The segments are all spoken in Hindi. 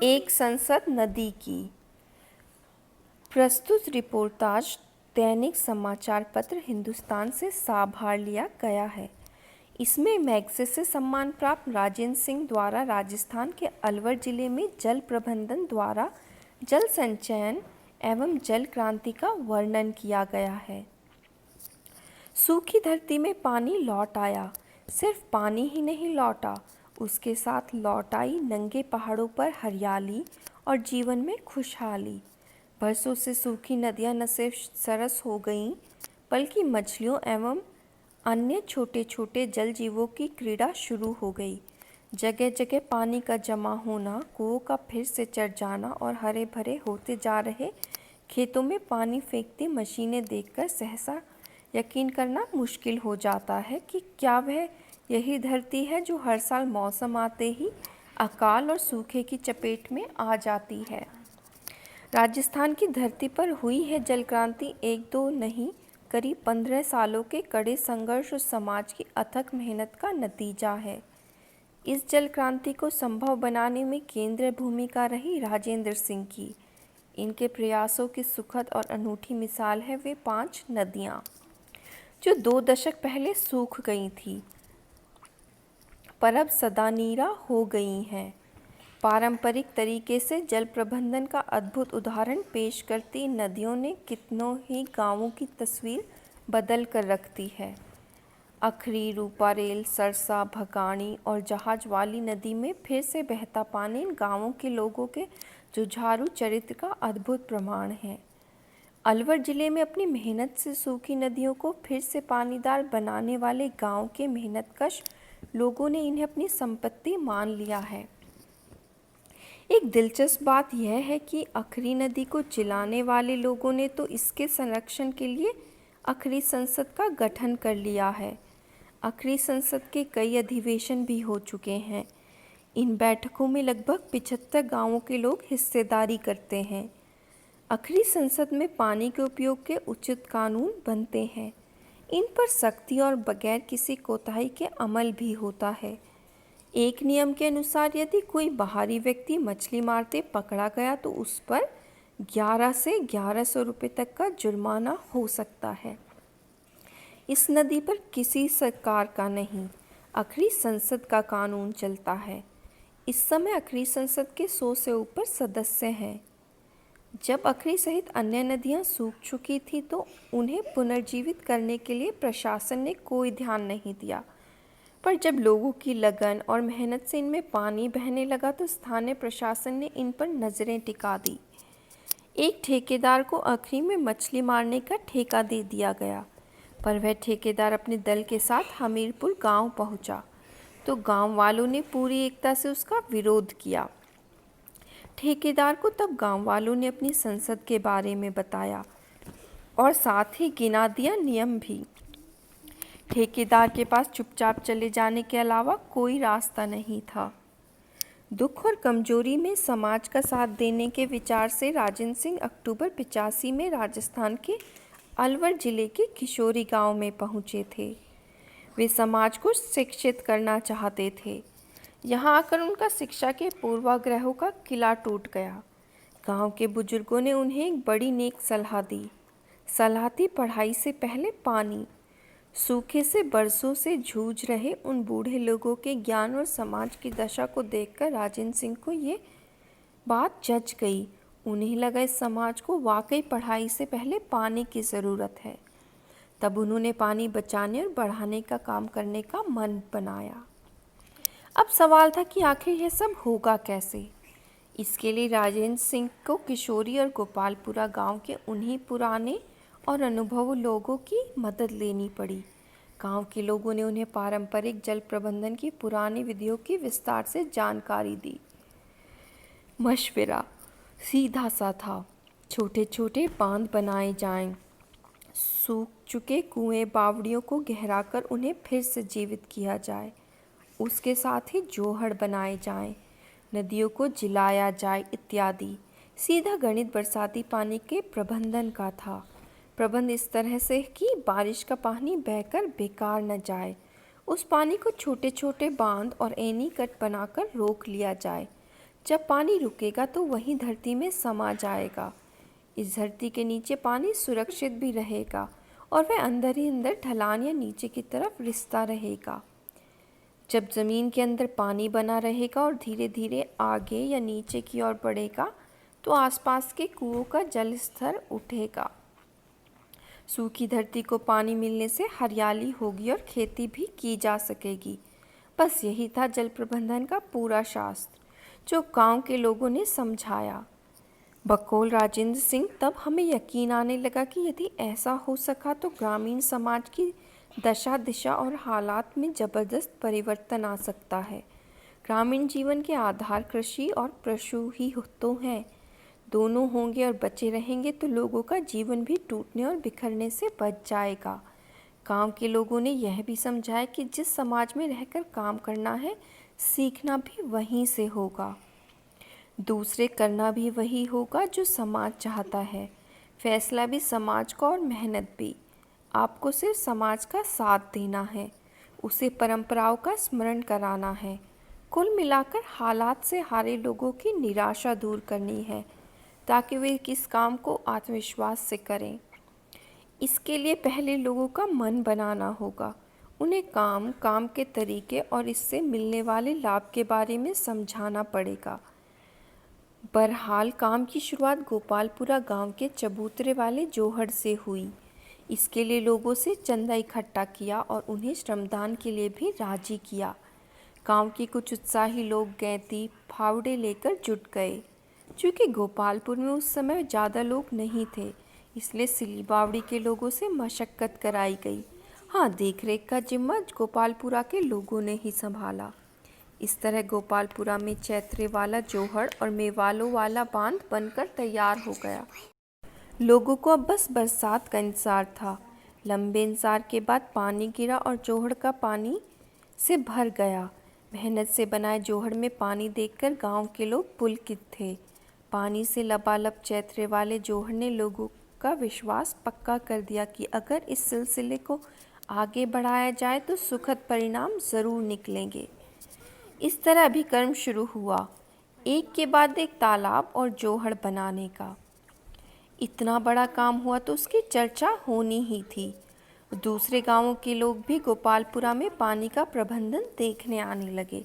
एक संसद नदी की। प्रस्तुत रिपोर्टाज दैनिक समाचार पत्र हिंदुस्तान से साभार लिया गया है। इसमें मैग्सेसे सम्मान प्राप्त राजेंद्र सिंह द्वारा राजस्थान के अलवर जिले में जल प्रबंधन द्वारा जल संचयन एवं जल क्रांति का वर्णन किया गया है। सूखी धरती में पानी लौट आया। सिर्फ पानी ही नहीं लौटा, उसके साथ लौट आई नंगे पहाड़ों पर हरियाली और जीवन में खुशहाली। बरसों से सूखी नदियां न सिर्फ सरस हो गईं, बल्कि मछलियों एवं अन्य छोटे छोटे जल जीवों की क्रीड़ा शुरू हो गई। जगह जगह पानी का जमा होना, कुओं का फिर से चढ़ जाना और हरे भरे होते जा रहे खेतों में पानी फेंकती मशीनें देखकर सहसा यकीन करना मुश्किल हो जाता है कि क्या वह यही धरती है जो हर साल मौसम आते ही अकाल और सूखे की चपेट में आ जाती है। राजस्थान की धरती पर हुई है जल क्रांति एक दो नहीं, करीब 15 सालों के कड़े संघर्ष और समाज की अथक मेहनत का नतीजा है। इस जल क्रांति को संभव बनाने में केंद्रीय भूमिका रही राजेंद्र सिंह की। इनके प्रयासों की सुखद और अनूठी मिसाल है वे 5 नदियाँ जो 2 दशक पहले सूख गई थी, पर अब सदानीरा हो गई हैं। पारंपरिक तरीके से जल प्रबंधन का अद्भुत उदाहरण पेश करती नदियों ने कितनों ही गांवों की तस्वीर बदल कर रख दी है। अखरी, रूपारेल, सरसा, भगाणी और जहाज वाली नदी में फिर से बहता पानी इन गांवों के लोगों के जुझारू चरित्र का अद्भुत प्रमाण है। अलवर जिले में अपनी मेहनत से सूखी नदियों को फिर से पानीदार बनाने वाले गांव के मेहनतकश लोगों ने इन्हें अपनी संपत्ति मान लिया है। एक दिलचस्प बात यह है कि अखरी नदी को चिलाने वाले लोगों ने तो इसके संरक्षण के लिए अखरी संसद का गठन कर लिया है। अखरी संसद के कई अधिवेशन भी हो चुके हैं। इन बैठकों में लगभग 75 गांवों के लोग हिस्सेदारी करते हैं। अखरी संसद में पानी के उपयोग के उचित कानून बनते हैं। इन पर सख्ती और बगैर किसी कोताही के अमल भी होता है। एक नियम के अनुसार यदि कोई बाहरी व्यक्ति मछली मारते पकड़ा गया तो उस पर 11 से 1100 रुपये तक का जुर्माना हो सकता है। इस नदी पर किसी सरकार का नहीं, अखरी संसद का कानून चलता है। इस समय अखरी संसद के 100 से ऊपर सदस्य हैं। जब अखरी सहित अन्य नदियां सूख चुकी थी तो उन्हें पुनर्जीवित करने के लिए प्रशासन ने कोई ध्यान नहीं दिया, पर जब लोगों की लगन और मेहनत से इनमें पानी बहने लगा तो स्थानीय प्रशासन ने इन पर नज़रें टिका दी। एक ठेकेदार को अखरी में मछली मारने का ठेका दे दिया गया, पर वह ठेकेदार अपने दल के साथ हमीरपुर गांव पहुंचा तो गांव वालों ने पूरी एकता से उसका विरोध किया। ठेकेदार को तब गांव वालों ने अपनी संसद के बारे में बताया और साथ ही गिना दिया नियम भी। ठेकेदार के पास चुपचाप चले जाने के अलावा कोई रास्ता नहीं था। दुख और कमजोरी में समाज का साथ देने के विचार से राजेंद्र सिंह अक्टूबर 85 में राजस्थान के अलवर जिले के किशोरी गांव में पहुंचे थे। वे समाज को शिक्षित करना चाहते थे। यहाँ आकर उनका शिक्षा के पूर्वाग्रहों का किला टूट गया। गांव के बुजुर्गों ने उन्हें एक बड़ी नेक सलाह दी। सलाह थी पढ़ाई से पहले पानी। सूखे से बरसों से जूझ रहे उन बूढ़े लोगों के ज्ञान और समाज की दशा को देखकर राजेंद्र सिंह को ये बात जच गई। उन्हें लगा इस समाज को वाकई पढ़ाई से पहले पानी की ज़रूरत है। तब उन्होंने पानी बचाने और बढ़ाने का काम करने का मन बनाया। अब सवाल था कि आखिर यह सब होगा कैसे। इसके लिए राजेंद्र सिंह को किशोरी और गोपालपुरा गांव के उन्हीं पुराने और अनुभवी लोगों की मदद लेनी पड़ी। गांव के लोगों ने उन्हें पारंपरिक जल प्रबंधन की पुरानी विधियों की विस्तार से जानकारी दी। मशवरा सीधा सा था, छोटे छोटे बांध बनाए जाएं, सूख चुके कुएं बावड़ियों को गहराकर उन्हें फिर से जीवित किया जाए, उसके साथ ही जोहड़ बनाए जाएं, नदियों को जिलाया जाए इत्यादि। सीधा गणित बरसाती पानी के प्रबंधन का था। प्रबंध इस तरह से कि बारिश का पानी बहकर बेकार न जाए, उस पानी को छोटे छोटे बांध और एनीकट बनाकर रोक लिया जाए जब पानी रुकेगा तो वहीं धरती में समा जाएगा। इस धरती के नीचे पानी सुरक्षित भी रहेगा और वह अंदर ही अंदर ढलान या नीचे की तरफ रिसता रहेगा। जब ज़मीन के अंदर पानी बना रहेगा और धीरे धीरे आगे या नीचे की ओर बढ़ेगा तो आसपास के कुओं का जल स्तर उठेगा। सूखी धरती को पानी मिलने से हरियाली होगी और खेती भी की जा सकेगी। बस यही था जल प्रबंधन का पूरा शास्त्र, जो गांव के लोगों ने समझाया। बकौल राजेंद्र सिंह, तब हमें यकीन आने लगा कि यदि ऐसा हो सका तो ग्रामीण समाज की दशा दिशा और हालात में ज़बरदस्त परिवर्तन आ सकता है। ग्रामीण जीवन के आधार कृषि और पशु ही तो हैं। दोनों होंगे और बचे रहेंगे तो लोगों का जीवन भी टूटने और बिखरने से बच जाएगा। गांव के लोगों ने यह भी समझाया कि जिस समाज में रहकर काम करना है, सीखना भी वहीं से होगा। दूसरे करना भी वही होगा जो समाज चाहता है। फैसला भी समाज का और मेहनत भी। आपको सिर्फ समाज का साथ देना है, उसे परंपराओं का स्मरण कराना है। कुल मिलाकर हालात से हारे लोगों की निराशा दूर करनी है ताकि वे किस काम को आत्मविश्वास से करें। इसके लिए पहले लोगों का मन बनाना होगा। उन्हें काम के तरीके और इससे मिलने वाले लाभ के बारे में समझाना पड़ेगा। बहरहाल काम की शुरुआत गोपालपुरा गांव के चबूतरे वाले जोहड़ से हुई। इसके लिए लोगों से चंदा इकट्ठा किया और उन्हें श्रमदान के लिए भी राजी किया। गांव के कुछ उत्साही लोग गैंती फावड़े लेकर जुट गए। चूँकि गोपालपुर में उस समय ज़्यादा लोग नहीं थे, इसलिए सिली बावड़ी के लोगों से मशक्क़त कराई गई। हाँ, देख रेख का जिम्मा गोपालपुरा के लोगों ने ही संभाला। इस तरह गोपालपुरा में चैत्रे वाला जोहड़ और मेवालों वाला बांध बनकर तैयार हो गया। लोगों को अब बस बरसात का इंतज़ार था। लंबे इंतज़ार के बाद पानी गिरा और जोहड़ का पानी से भर गया। मेहनत से बनाए जोहड़ में पानी देखकर गांव के लोग पुलकित थे। पानी से लबालब चैत्रे वाले जोहड़ ने लोगों का विश्वास पक्का कर दिया कि अगर इस सिलसिले को आगे बढ़ाया जाए तो सुखद परिणाम ज़रूर निकलेंगे। इस तरह अभिकर्म शुरू हुआ, एक के बाद एक तालाब और जोहड़ बनाने का। इतना बड़ा काम हुआ तो उसकी चर्चा होनी ही थी। दूसरे गांवों के लोग भी गोपालपुरा में पानी का प्रबंधन देखने आने लगे।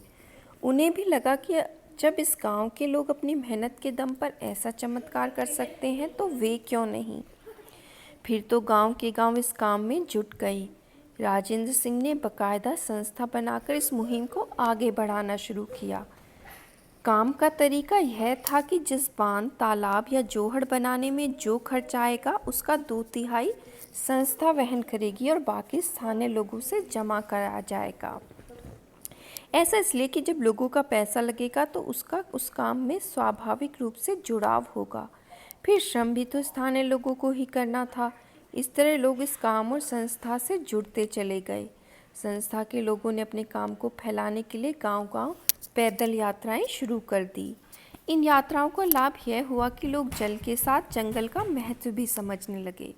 उन्हें भी लगा कि जब इस गांव के लोग अपनी मेहनत के दम पर ऐसा चमत्कार कर सकते हैं तो वे क्यों नहीं। फिर तो गांव के गांव इस काम में जुट गए। राजेंद्र सिंह ने बाकायदा संस्था बनाकर इस मुहिम को आगे बढ़ाना शुरू किया। काम का तरीका यह था कि जिस बांध, तालाब या जोहड़ बनाने में जो खर्च आएगा उसका 2/3 संस्था वहन करेगी और बाकी स्थानीय लोगों से जमा कराया जाएगा। ऐसा इसलिए कि जब लोगों का पैसा लगेगा तो उसका उस काम में स्वाभाविक रूप से जुड़ाव होगा। फिर श्रम भी तो स्थानीय लोगों को ही करना था। इस तरह लोग इस काम और संस्था से जुड़ते चले गए। संस्था के लोगों ने अपने काम को फैलाने के लिए गांव-गांव पैदल यात्राएं शुरू कर दी। इन यात्राओं का लाभ यह हुआ कि लोग जल के साथ जंगल का महत्व भी समझने लगे।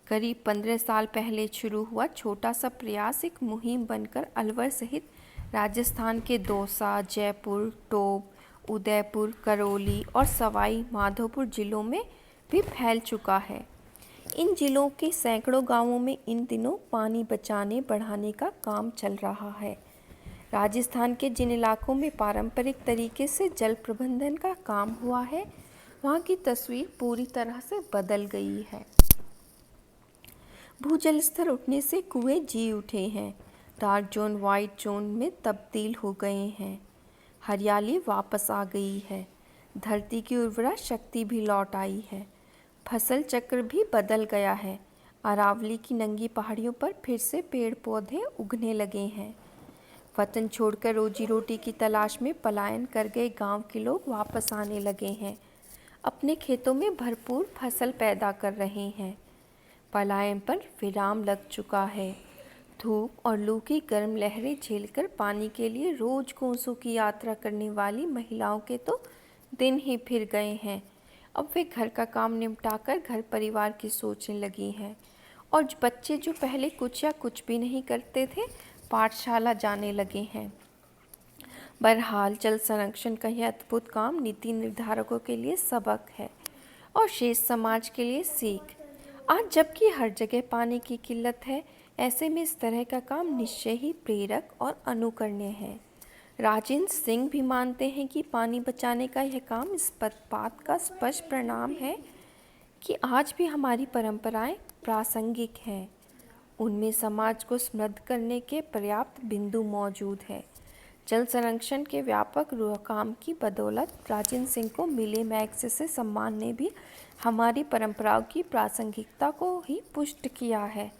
करीब 15 साल पहले शुरू हुआ छोटा सा प्रयास एक मुहिम बनकर अलवर सहित राजस्थान के दौसा, जयपुर, टोंक, उदयपुर, करौली और सवाई माधोपुर जिलों में भी फैल चुका है। इन जिलों के सैकड़ों गांवों में इन दिनों पानी बचाने बढ़ाने का काम चल रहा है। राजस्थान के जिन इलाकों में पारंपरिक तरीके से जल प्रबंधन का काम हुआ है, वहाँ की तस्वीर पूरी तरह से बदल गई है। भूजल स्तर उठने से कुएं जी उठे हैं, डार्क जोन वाइट जोन में तब्दील हो गए हैं, हरियाली वापस आ गई है, धरती की उर्वरा शक्ति भी लौट आई है, फसल चक्र भी बदल गया है। अरावली की नंगी पहाड़ियों पर फिर से पेड़ पौधे उगने लगे हैं। वतन छोड़कर रोजी रोटी की तलाश में पलायन कर गए गांव के लोग वापस आने लगे हैं, अपने खेतों में भरपूर फसल पैदा कर रहे हैं। पलायन पर विराम लग चुका है। धूप और लू की गर्म लहरें झेलकर पानी के लिए रोज कोसों की यात्रा करने वाली महिलाओं के तो दिन ही फिर गए हैं। अब वे घर का काम निपटाकर घर परिवार की सोचने लगी हैं और बच्चे जो पहले कुछ या कुछ भी नहीं करते थे, पाठशाला जाने लगे हैं। बहरहाल जल संरक्षण का यह अद्भुत काम नीति निर्धारकों के लिए सबक है और शेष समाज के लिए सीख। आज जबकि हर जगह पानी की किल्लत है, ऐसे में इस तरह का काम निश्चय ही प्रेरक और अनुकरणीय है। राजेंद्र सिंह भी मानते हैं कि पानी बचाने का यह काम इस बात का स्पष्ट परिणाम है कि आज भी हमारी परंपराएं प्रासंगिक हैं। उनमें समाज को समृद्ध करने के पर्याप्त बिंदु मौजूद है। जल संरक्षण के व्यापक काम की बदौलत राजेंद्र सिंह को मिले मैग्सेसे सम्मान ने भी हमारी परंपराओं की प्रासंगिकता को ही पुष्ट किया है।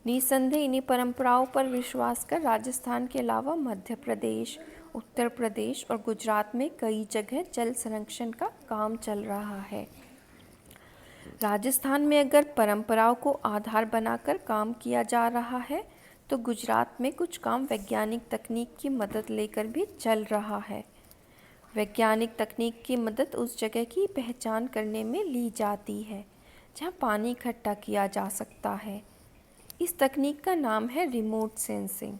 निसंदेह इन्हीं परंपराओं पर विश्वास कर राजस्थान के अलावा मध्य प्रदेश, उत्तर प्रदेश और गुजरात में कई जगह जल संरक्षण का काम चल रहा है। राजस्थान में अगर परंपराओं को आधार बनाकर काम किया जा रहा है, तो गुजरात में कुछ काम वैज्ञानिक तकनीक की मदद लेकर भी चल रहा है। वैज्ञानिक तकनीक की मदद उस जगह की पहचान करने में ली जाती है जहाँ पानी इकट्ठा किया जा सकता है। इस तकनीक का नाम है रिमोट सेंसिंग।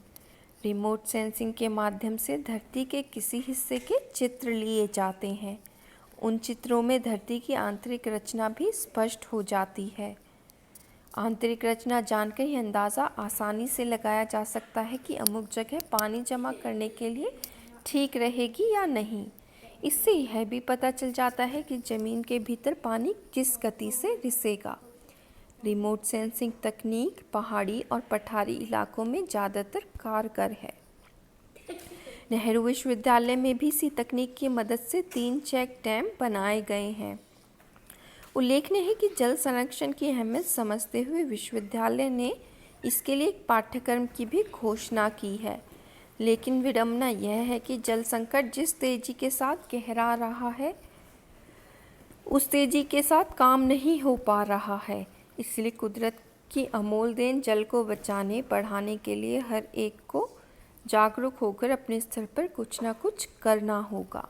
रिमोट सेंसिंग के माध्यम से धरती के किसी हिस्से के चित्र लिए जाते हैं। उन चित्रों में धरती की आंतरिक रचना भी स्पष्ट हो जाती है। आंतरिक रचना जानकर यह अंदाज़ा आसानी से लगाया जा सकता है कि अमुक जगह पानी जमा करने के लिए ठीक रहेगी या नहीं। इससे यह भी पता चल जाता है कि ज़मीन के भीतर पानी किस गति से रिसेगा। रिमोट सेंसिंग तकनीक पहाड़ी और पठारी इलाकों में ज़्यादातर कारगर है। नेहरू विश्वविद्यालय में भी इसी तकनीक की मदद से 3 चेक डैम बनाए गए हैं। उल्लेखनीय है कि जल संरक्षण की अहमियत समझते हुए विश्वविद्यालय ने इसके लिए एक पाठ्यक्रम की भी घोषणा की है। लेकिन विडंबना यह है कि जल संकट जिस तेजी के साथ गहरा रहा है, उस तेजी के साथ काम नहीं हो पा रहा है। इसलिए कुदरत की अमोल देन जल को बचाने बढ़ाने के लिए हर एक को जागरूक होकर अपने स्तर पर कुछ ना कुछ करना होगा।